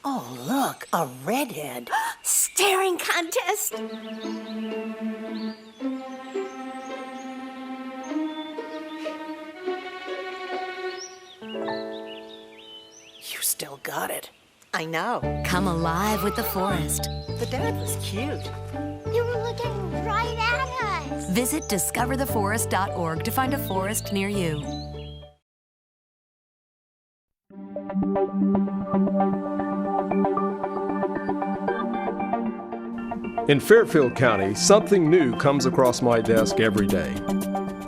Oh, look, a redhead. Staring contest. You still got it. I know. Come alive with the forest. The dad was cute. They were looking right at us. Visit discovertheforest.org to find a forest near you. In Fairfield County, something new comes across my desk every day.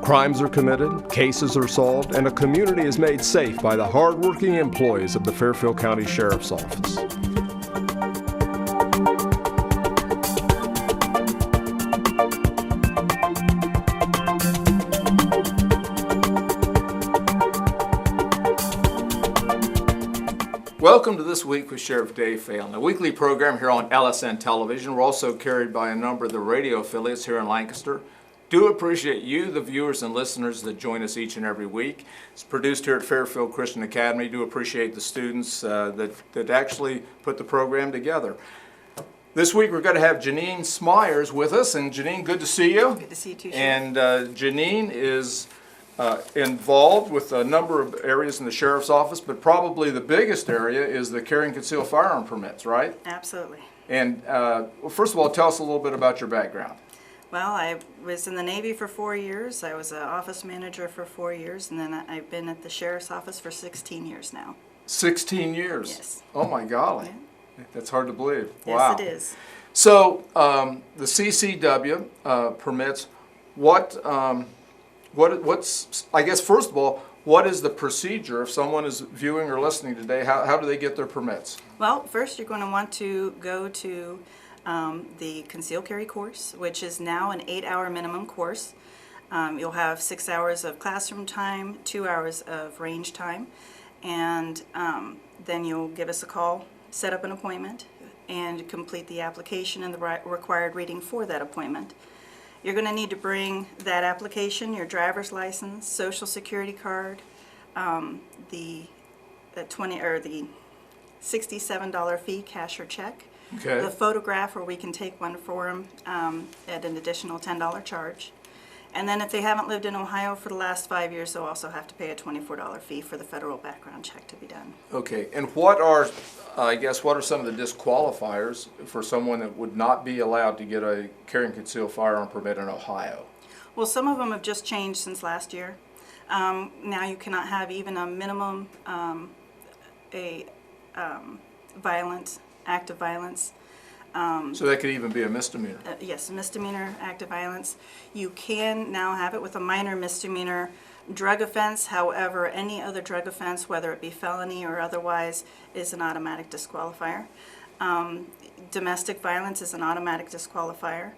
Crimes are committed, cases are solved, and a community is made safe by the hardworking employees of the Fairfield County Sheriff's Office. Welcome to This Week with Sheriff Dave Phelan, a weekly program here on LSN Television. We're also carried by a number of the radio affiliates here in Lancaster. Do appreciate you, the viewers and listeners that join us each and every week. It's produced here at Fairfield Christian Academy. Do appreciate the students that actually put the program together. This week we're going to have Jeneanne Smyers with us. And Jeneanne, good to see you. Good to see you too, Sheriff. And Jeneanne is involved with a number of areas in the Sheriff's Office, but probably the biggest area is the carry and conceal firearm permits, right? Absolutely. And well, first of all, tell us a little bit about your background. Well, I was in the Navy for 4 years. I was an office manager for 4 years, and then I've been at the Sheriff's Office for 16 years now. 16 years? Yes. Oh my golly. Yeah. That's hard to believe. Yes, Wow. it is. So the CCW permits, what's, I guess first of all, what is the procedure if someone is viewing or listening today? How do they get their permits? Well, first you're going to want to go to the concealed carry course, which is now an 8-hour minimum course. You'll have 6 hours of classroom time, 2 hours of range time, and then you'll give us a call, set up an appointment, and complete the application and the required reading for that appointment. You're going to need to bring that application, your driver's license, social security card, the $67 fee, cash or check, Okay. the photograph, or we can take one for them at an additional $10 charge. And then if they haven't lived in Ohio for the last 5 years, they'll also have to pay a $24 fee for the federal background check to be done. Okay. And what are, I guess, what are some of the disqualifiers for someone that would not be allowed to get a carry and conceal firearm permit in Ohio? Well, some of them have just changed since last year. Now you cannot have even a minimum violent act of violence. So that could even be a misdemeanor? Yes, a misdemeanor act of violence. You can now have it with a minor misdemeanor drug offense. However, any other drug offense, whether it be felony or otherwise, is an automatic disqualifier. Domestic violence is an automatic disqualifier.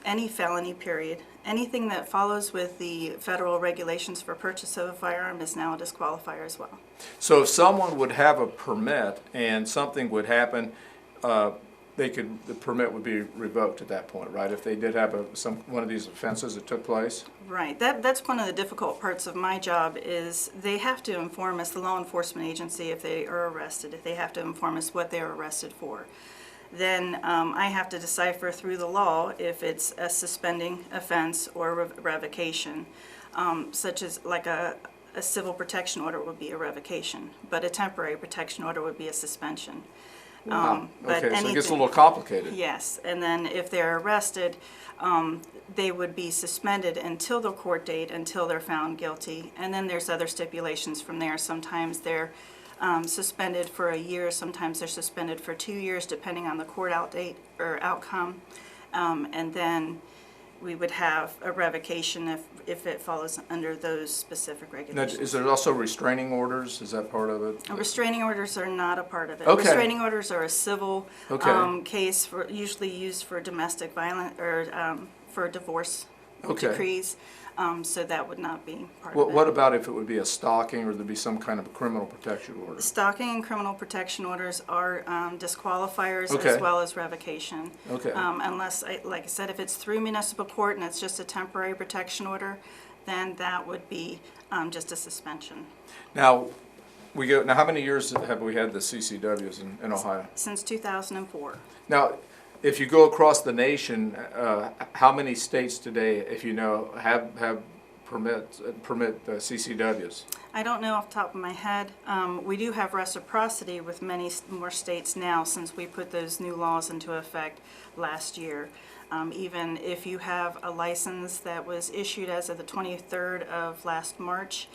Any felony, period. Anything that follows with the federal regulations for purchase of a firearm is now a disqualifier as well. So if someone would have a permit and something would happen, the permit would be revoked at that point, right? If they did have one of these offenses that took place? Right. That's one of the difficult parts of my job is they have to inform us, the law enforcement agency, if they are arrested, if they have to inform us what they're arrested for. Then I have to decipher through the law if it's a suspending offense or revocation, such as like a civil protection order would be a revocation, but a temporary protection order would be a suspension. Wow. But Okay, so anything, it gets a little complicated. Yes, and then if they're arrested, they would be suspended until the court date, until they're found guilty, and then there's other stipulations from there. Sometimes they're suspended for a year, sometimes they're suspended for 2 years, depending on the court out date or outcome, and then we would have a revocation if it follows under those specific Now, regulations. is there also restraining orders? Is that part of it? Restraining orders are not a part of it. Okay. Restraining orders are a civil Okay. case, usually used for domestic violence or for divorce Okay. decrees. So that would not be part What, of it. what about if it would be a stalking or there'd be some kind of a criminal protection order? Stalking and criminal protection orders are disqualifiers Okay. as well as revocation. Okay. Unless, like I said, if it's through municipal court and it's just a temporary protection order, then that would be just a suspension. Now, we go, now how many years have we had the CCWs in Ohio? Since 2004. Now, if you go across the nation, how many states today, if you know, have permit CCWs? I don't know off the top of my head. We do have reciprocity with many more states now since we put those new laws into effect last year. Even if you have a license that was issued as of the 23rd of last March,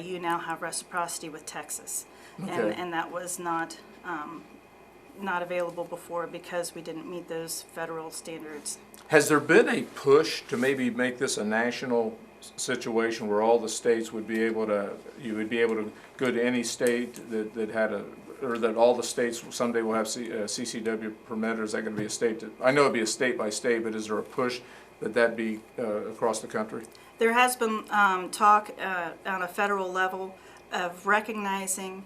you now have reciprocity with Texas. Okay. And that was not available before because we didn't meet those federal standards. Has there been a push to maybe make this a national situation where all the states would be able to, you would be able to go to any state that had a, or that all the states someday will have CCW permit, or is that going to be a state that, I know it'd be a state by state, but is there a push that be across the country? There has been talk on a federal level of recognizing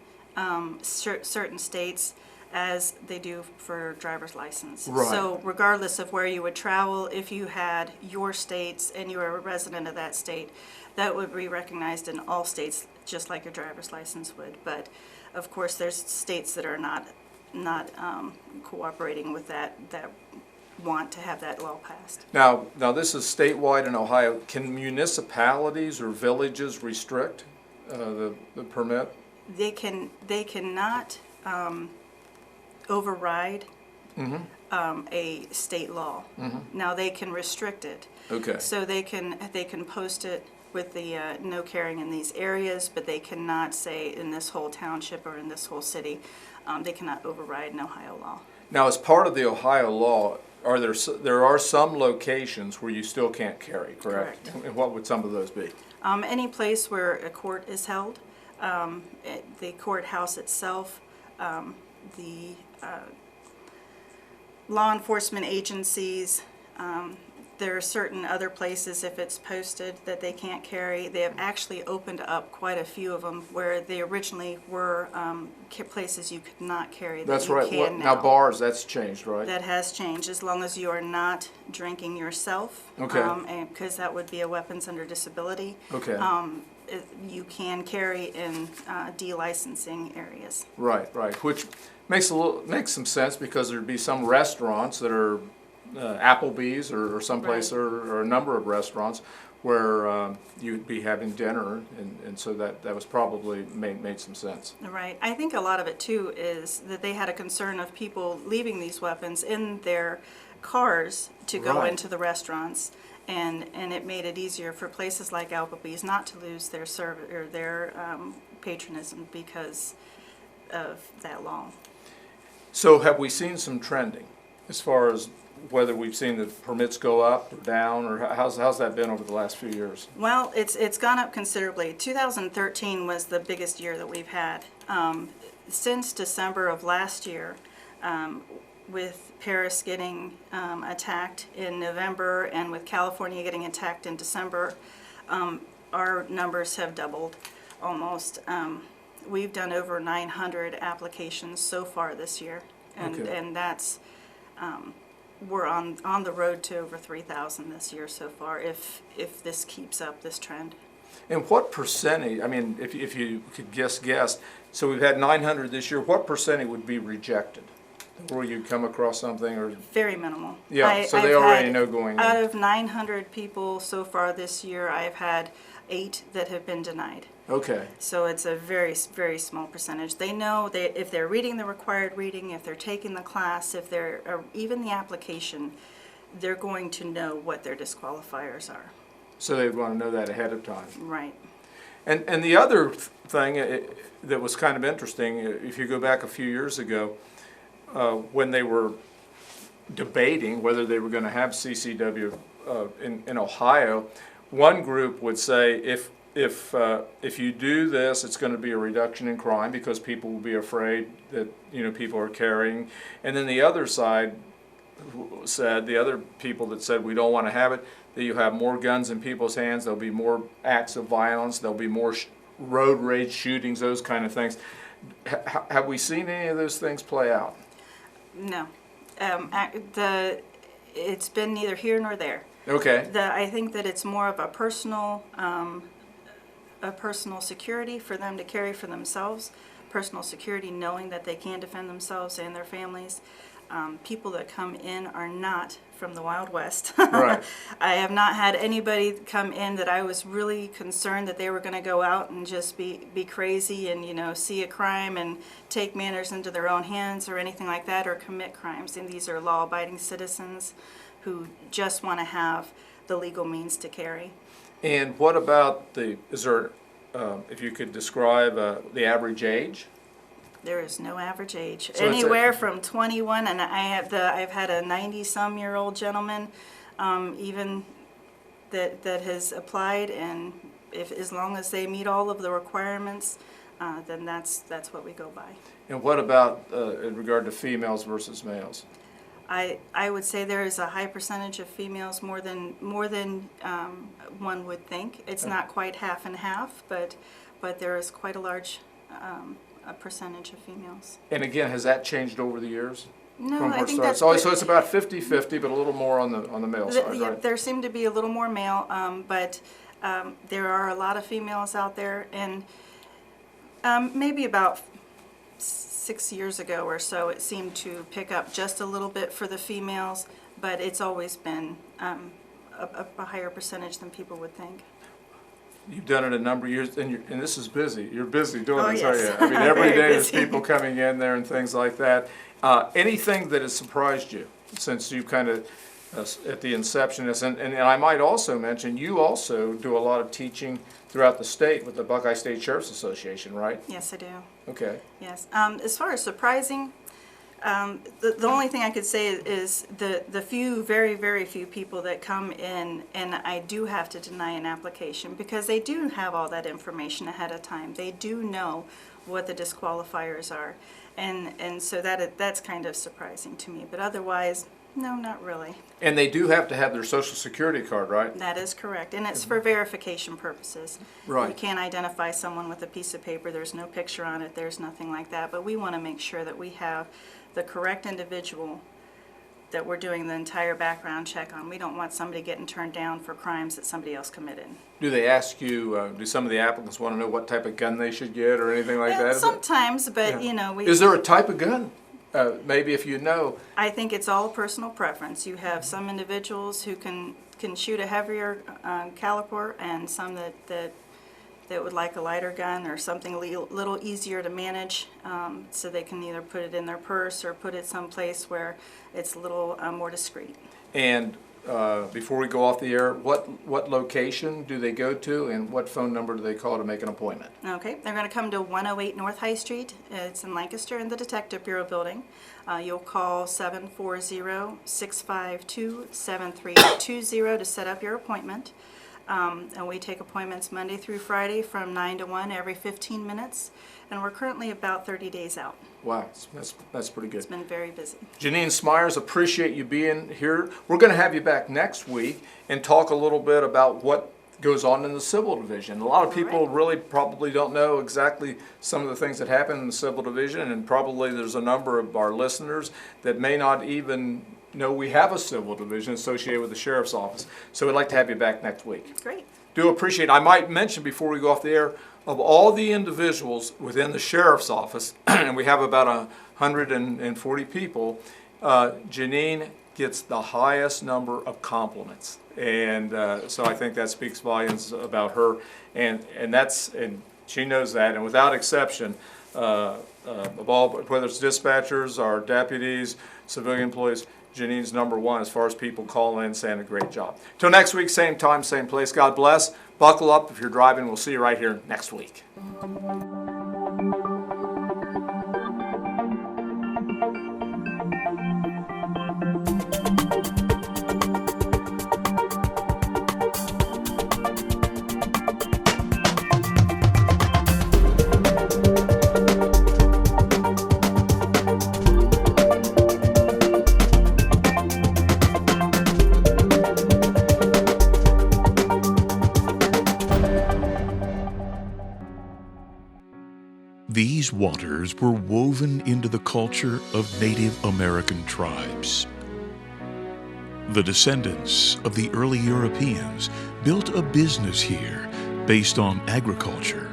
certain states as they do for driver's license. Right. So regardless of where you would travel, if you had your states and you were a resident of that state, that would be recognized in all states, just like your driver's license would. But of course, there's states that are not cooperating with that want to have that law passed. Now this is statewide in Ohio. Can municipalities or villages restrict the permit? They cannot override a state law. Now they can restrict it. Okay. So they can post it with the no carrying in these areas, but they cannot say in this whole township or in this whole city. They cannot override an Ohio law. Now, as part of the Ohio law, there are some locations where you still can't carry, correct? Correct. And what would some of those be? Any place where a court is held, the courthouse itself, the law enforcement agencies. There are certain other places, if it's posted, that they can't carry. They have actually opened up quite a few of them where they originally were places you could not carry. That's that you right. Can Now bars, that's changed, right? That has changed, as long as you are not drinking yourself. Okay. And because that would be a weapons under disability. Okay. You can carry in de-licensing areas. Right, which makes some sense because there'd be some restaurants that are Applebee's or someplace, Right. or a number of restaurants where you'd be having dinner, and so that was probably made some sense. Right. I think a lot of it too is that they had a concern of people leaving these weapons in their cars to go Right. into the restaurants, and it made it easier for places like Applebee's not to lose their patronism because of that law. So have we seen some trending as far as whether we've seen the permits go up or down, or how's that been over the last few years? Well, it's gone up considerably. 2013 was the biggest year that we've had. Since December of last year, with Paris getting attacked in November and with California getting attacked in December, our numbers have doubled almost. We've done over 900 applications so far this year, Okay. and that's we're on the road to over 3,000 this year so far if this keeps up this trend. And what percentage, I mean, if you could guess, so we've had 900 this year, what percentage would be rejected? Where you come across something, or? Very minimal. Yeah, so they I've already had- know going in. Out of 900 people so far this year, I've had 8 that have been denied. Okay, So it's a very, very small percentage. They know that if they're reading the required reading, if they're taking the class, if they're even the application, they're going to know what their disqualifiers are. so they'd want to know that ahead of time. Right. And the other thing that was kind of interesting, if you go back a few years ago, when they were debating whether they were going to have CCW in Ohio, one group would say if you do this, it's going to be a reduction in crime because people will be afraid that people are carrying, and then the other side said, the other people that said we don't want to have it, that you have more guns in people's hands, there'll be more acts of violence, there'll be more road rage shootings, those kind of things. Have we seen any of those things play out? No. It's been neither here nor there. Okay. I think that it's more of a personal security for them to carry for themselves, personal security, knowing that they can defend themselves and their families. People that come in are not from the Wild West. Right. I have not had anybody come in that I was really concerned that they were going to go out and just be crazy and, see a crime and take matters into their own hands or anything like that, or commit crimes. And these are law-abiding citizens who just want to have the legal means to carry. And what about if you could describe the average age? There is no average age. So it's Anywhere from 21, and I've had a 90-some-year-old gentleman, even that has applied, and as long as they meet all of the requirements, then that's what we go by. And what about in regard to females versus males? I would say there is a high percentage of females, more than one would think. It's not quite half and half, but there is quite a large a percentage of females. And again, has that changed over the years? No, I think so it's about 50-50, but a little more on the male side, Yeah, right? there seem to be a little more male, but there are a lot of females out there, and maybe about 6 years ago or so, it seemed to pick up just a little bit for the females, but it's always been a higher percentage than people would think. You've done it a number of years, and this is busy. You're busy doing this, yes. aren't you? I mean, every Very day there's busy. people coming in there and things like that. Anything that has surprised you since you kind of, at the inception, and I might also mention, you also do a lot of teaching throughout the state with the Buckeye State Sheriff's Association, right? Yes, I do. Okay. Yes. As far as surprising, the only thing I could say is the few, very, very few people that come in, and I do have to deny an application because they do have all that information ahead of time. They do know what the disqualifiers are, and so that's kind of surprising to me. But otherwise, no, not really. And they do have to have their Social Security card, right? That is correct, and it's for verification purposes. Right. You can't identify someone with a piece of paper. There's no picture on it. There's nothing like that. But we want to make sure that we have the correct individual that we're doing the entire background check on. We don't want somebody getting turned down for crimes that somebody else committed. Do they ask you, do some of the applicants want to know what type of gun they should get or anything like that? Sometimes, but Is there a type of gun? Maybe if you know. I think it's all personal preference. You have some individuals who can shoot a heavier caliber, and some that would like a lighter gun or something a little easier to manage, so they can either put it in their purse or put it someplace where it's a little more discreet. And before we go off the air, what location do they go to, and what phone number do they call to make an appointment? Okay, they're going to come to 108 North High Street. It's in Lancaster in the Detective Bureau building. You'll call 740-652-7320 to set up your appointment. And we take appointments Monday through Friday from 9 to 1 every 15 minutes. And we're currently about 30 days out. Wow, that's pretty good. It's been very busy. Jeneanne Smyers, appreciate you being here. We're going to have you back next week and talk a little bit about what goes on in the civil division. A lot of people really probably don't know exactly some of the things that happen in the civil division, and probably there's a number of our listeners that may not even know we have a civil division associated with the sheriff's office. So we'd like to have you back next week. Great. Do appreciate it. I might mention before we go off the air, of all the individuals within the sheriff's office, and we have about 140 people, Jeneanne gets the highest number of compliments. And so I think that speaks volumes about her, and she knows that. And without exception, of all, whether it's dispatchers, our deputies, civilian employees, Jeneanne's number one as far as people calling in saying a great job. Till next week, same time, same place. God bless. Buckle up if you're driving. We'll see you right here next week. These waters were woven into the culture of Native American tribes. The descendants of the early Europeans built a business here based on agriculture.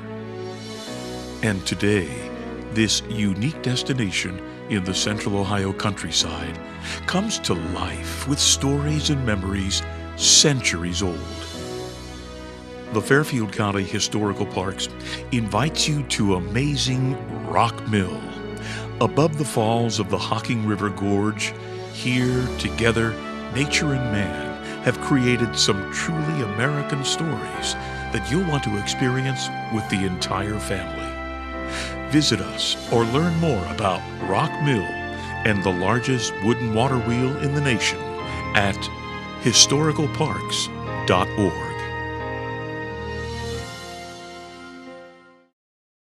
And today, This unique destination in the central Ohio countryside comes to life with stories and memories centuries old. The Fairfield County Historical Parks invites you to amazing Rock Mill. Above the falls of the Hocking River Gorge, here together, nature and man have created some truly American stories that you'll want to experience with the entire family. Visit us or learn more about Rock Mill and the largest wooden water wheel in the nation at historicalparks.org.